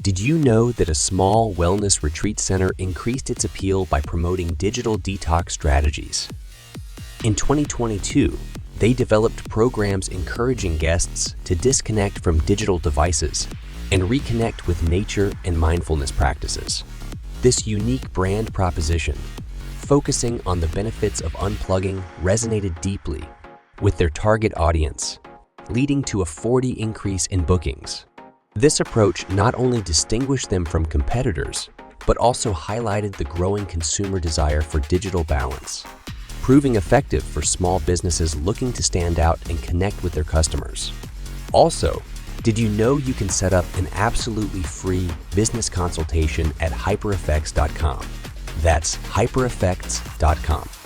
Did you know that a small wellness retreat center increased its appeal by promoting digital detox strategies? In 2022, they developed programs encouraging guests to disconnect from digital devices and reconnect with nature and mindfulness practices. This unique brand proposition, focusing on the benefits of unplugging, resonated deeply with their target audience, leading to a 40% increase in bookings. This approach not only distinguished them from competitors, but also highlighted the growing consumer desire for digital balance, proving effective for small businesses looking to stand out and connect with their customers. Also, did you know you can set up an absolutely free business consultation at hypereffects.com? That's hypereffects.com.